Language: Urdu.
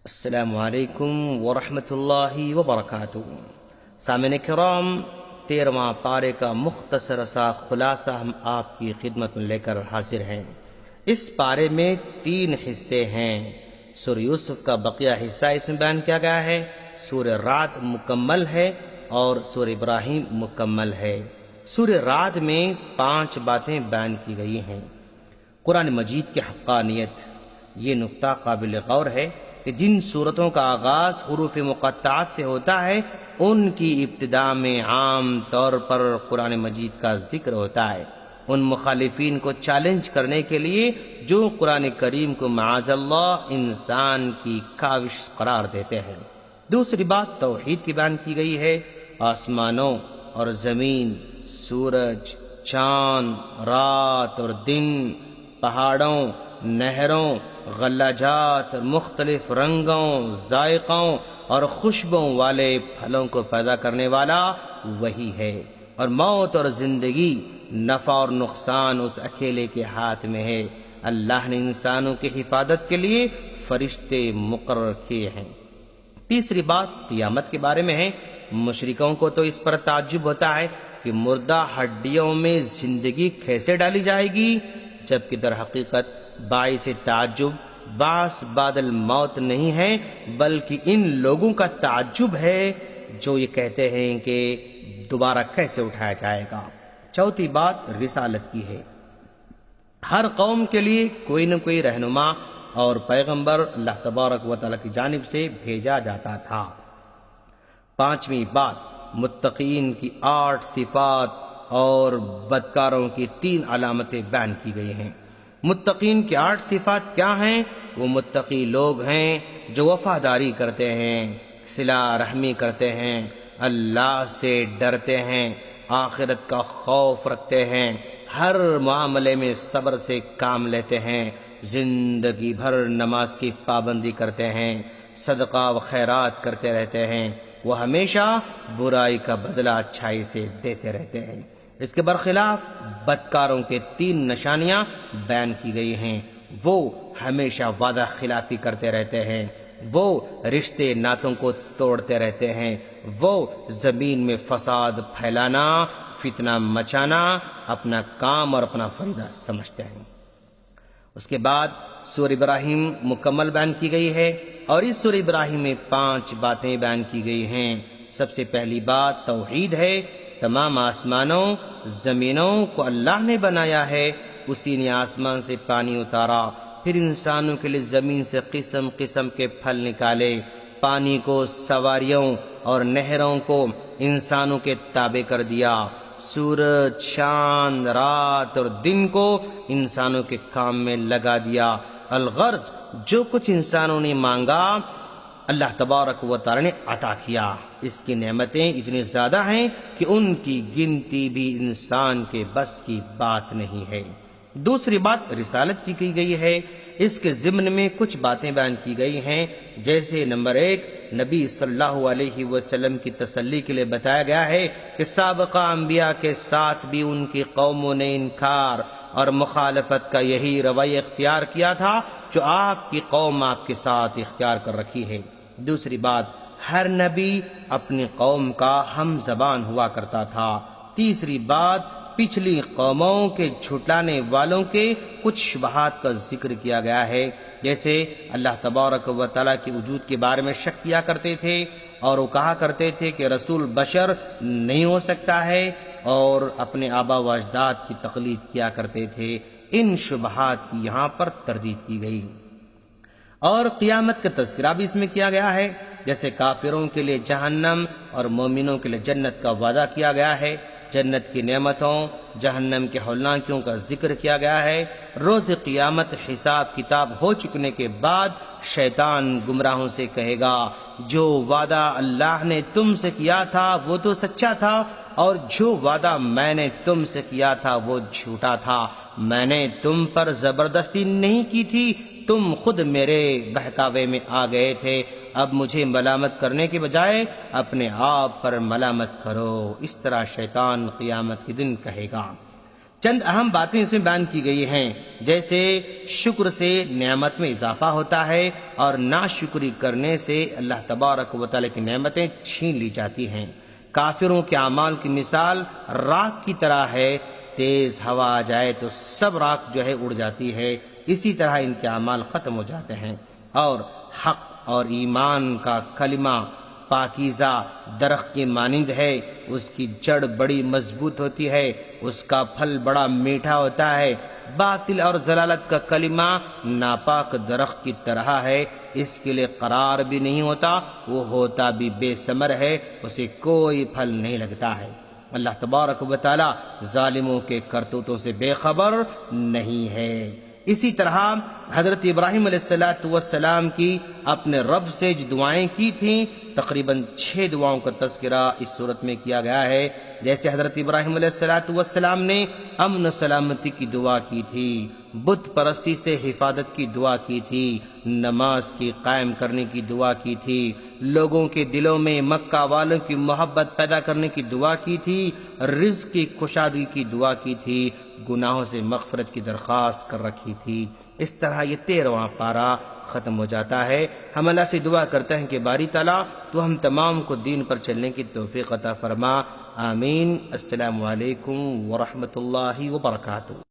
السلام علیکم ورحمۃ اللہ وبرکاتہ۔ سامعین کرام، 13واں پارے کا مختصر سا خلاصہ ہم آپ کی خدمت میں لے کر حاضر ہیں۔ اس پارے میں 3 حصے ہیں۔ سورہ یوسف کا بقیہ حصہ اس میں بیان کیا گیا ہے، سورہ رعد مکمل ہے اور سورہ ابراہیم مکمل ہے۔ سورہ رعد میں 5 باتیں بیان کی گئی ہیں۔ قرآن مجید کی حقانیت، یہ نقطہ قابل غور ہے کہ جن صورتوں کا آغاز حروف مقطعات سے ہوتا ہے ان کی ابتدا میں عام طور پر قرآن مجید کا ذکر ہوتا ہے، ان مخالفین کو چیلنج کرنے کے لیے جو قرآن کریم کو معاذ اللہ انسان کی کاوش قرار دیتے ہیں۔ دوسری بات توحید کی بیان کی گئی ہے۔ آسمانوں اور زمین، سورج، چاند، رات اور دن، پہاڑوں، نہروں، غلہ جات، مختلف رنگوں، ذائقوں اور خوشبوں والے پھلوں کو پیدا کرنے والا وہی ہے، اور موت اور زندگی، نفع اور نقصان اس اکیلے کے ہاتھ میں ہے۔ اللہ نے انسانوں کی حفاظت کے لیے فرشتے مقرر کیے ہیں۔ تیسری بات قیامت کے بارے میں ہے۔ مشرکوں کو تو اس پر تعجب ہوتا ہے کہ مردہ ہڈیوں میں زندگی کیسے ڈالی جائے گی، جبکہ در حقیقت باعث تعجب بعث بعد الموت نہیں ہے، بلکہ ان لوگوں کا تعجب ہے جو یہ کہتے ہیں کہ دوبارہ کیسے اٹھایا جائے گا۔ چوتھی بات رسالت کی ہے۔ ہر قوم کے لیے کوئی نہ کوئی رہنما اور پیغمبر اللہ تبارک و تعالیٰ کی جانب سے بھیجا جاتا تھا۔ پانچویں بات متقین کی 8 صفات اور بدکاروں کی 3 علامتیں بیان کی گئی ہیں۔ متقین کی 8 صفات کیا ہیں؟ وہ متقی لوگ ہیں جو وفاداری کرتے ہیں، صلہ رحمی کرتے ہیں، اللہ سے ڈرتے ہیں، آخرت کا خوف رکھتے ہیں، ہر معاملے میں صبر سے کام لیتے ہیں، زندگی بھر نماز کی پابندی کرتے ہیں، صدقہ و خیرات کرتے رہتے ہیں، وہ ہمیشہ برائی کا بدلہ اچھائی سے دیتے رہتے ہیں۔ اس کے برخلاف بدکاروں کے 3 نشانیاں بیان کی گئی ہیں۔ وہ ہمیشہ وعدہ خلافی کرتے رہتے ہیں، وہ رشتے ناتوں کو توڑتے رہتے ہیں، وہ زمین میں فساد پھیلانا، فتنہ مچانا اپنا کام اور اپنا فریضہ سمجھتے ہیں۔ اس کے بعد سورہ ابراہیم مکمل بیان کی گئی ہے، اور اس سورہ ابراہیم میں 5 باتیں بیان کی گئی ہیں۔ سب سے پہلی بات توحید ہے۔ تمام آسمانوں زمینوں کو اللہ نے بنایا ہے، اسی نے آسمان سے پانی اتارا، پھر انسانوں کے لیے زمین سے قسم قسم کے پھل نکالے، پانی کو سواریوں اور نہروں کو انسانوں کے تابع کر دیا، سورج، چاند، رات اور دن کو انسانوں کے کام میں لگا دیا۔ الغرض جو کچھ انسانوں نے مانگا اللہ تبارک و تعالی نے عطا کیا۔ اس کی نعمتیں اتنی زیادہ ہیں کہ ان کی گنتی بھی انسان کے بس کی بات نہیں ہے۔ دوسری بات رسالت کی گئی ہے۔ اس کے ضمن میں کچھ باتیں بیان کی گئی ہیں، جیسے نمبر 1 نبی صلی اللہ علیہ وسلم کی تسلی کے لیے بتایا گیا ہے کہ سابقہ انبیاء کے ساتھ بھی ان کی قوموں نے انکار اور مخالفت کا یہی رویہ اختیار کیا تھا جو آپ کی قوم آپ کے ساتھ اختیار کر رکھی ہے۔ دوسری بات ہر نبی اپنی قوم کا ہم زبان ہوا کرتا تھا۔ تیسری بات پچھلی قوموں کے جھٹلانے والوں کے کچھ شبہات کا ذکر کیا گیا ہے، جیسے اللہ تبارک و تعالیٰ کے وجود کے بارے میں شک کیا کرتے تھے، اور وہ کہا کرتے تھے کہ رسول بشر نہیں ہو سکتا ہے، اور اپنے آبا و اجداد کی تقلید کیا کرتے تھے۔ ان شبہات کی یہاں پر تردید کی گئی، اور قیامت کا تذکرہ بھی اس میں کیا گیا ہے، جیسے کافروں کے لیے جہنم اور مومنوں کے لیے جنت کا وعدہ کیا گیا ہے، جنت کی نعمتوں، جہنم کے ہولناکیوں کا ذکر کیا گیا ہے۔ روز قیامت حساب کتاب ہو چکنے کے بعد شیطان گمراہوں سے کہے گا جو وعدہ اللہ نے تم سے کیا تھا وہ تو سچا تھا، اور جو وعدہ میں نے تم سے کیا تھا وہ جھوٹا تھا، میں نے تم پر زبردستی نہیں کی تھی، تم خود میرے بہکاوے میں آ گئے تھے، اب مجھے ملامت کرنے کے بجائے اپنے آپ پر ملامت کرو۔ اس طرح شیطان قیامت کے دن کہے گا۔ چند اہم باتیں اس میں بیان کی گئی ہیں، جیسے شکر سے نعمت میں اضافہ ہوتا ہے اور ناشکری کرنے سے اللہ تبارک و تعالیٰ کی نعمتیں چھین لی جاتی ہیں۔ کافروں کے اعمال کی مثال راکھ کی طرح ہے، تیز ہوا آ جائے تو سب راکھ جو ہے اڑ جاتی ہے، اسی طرح ان کے اعمال ختم ہو جاتے ہیں۔ اور حق اور ایمان کا کلمہ پاکیزہ درخت کی مانند ہے، اس کی جڑ بڑی مضبوط ہوتی ہے، اس کا پھل بڑا میٹھا ہوتا ہے۔ باطل اور ضلالت کا کلمہ ناپاک درخت کی طرح ہے، اس کے لیے قرار بھی نہیں ہوتا، وہ ہوتا بھی بے ثمر ہے، اسے کوئی پھل نہیں لگتا ہے۔ اللہ تبارک و تعالی ظالموں کے کرتوتوں سے بے خبر نہیں ہے۔ اسی طرح حضرت ابراہیم علیہ السلام کی اپنے رب سے جو دعائیں کی تھیں، تقریباً 6 دعاؤں کا تذکرہ اس صورت میں کیا گیا ہے۔ جیسے حضرت ابراہیم علیہ السلام نے امن و سلامتی کی دعا کی تھی، بت پرستی سے حفاظت کی دعا کی تھی، نماز کی قائم کرنے کی دعا کی تھی، لوگوں کے دلوں میں مکہ والوں کی محبت پیدا کرنے کی دعا کی تھی، رزق کی کشادگی کی دعا کی تھی، گناہوں سے مغفرت کی درخواست کر رکھی تھی۔ اس طرح یہ 13واں پارہ ختم ہو جاتا ہے۔ ہم اللہ سے دعا کرتے ہیں کہ باری تعالیٰ تو ہم تمام کو دین پر چلنے کی توفیق عطا فرما، آمین۔ السلام علیکم ورحمۃ اللہ وبرکاتہ۔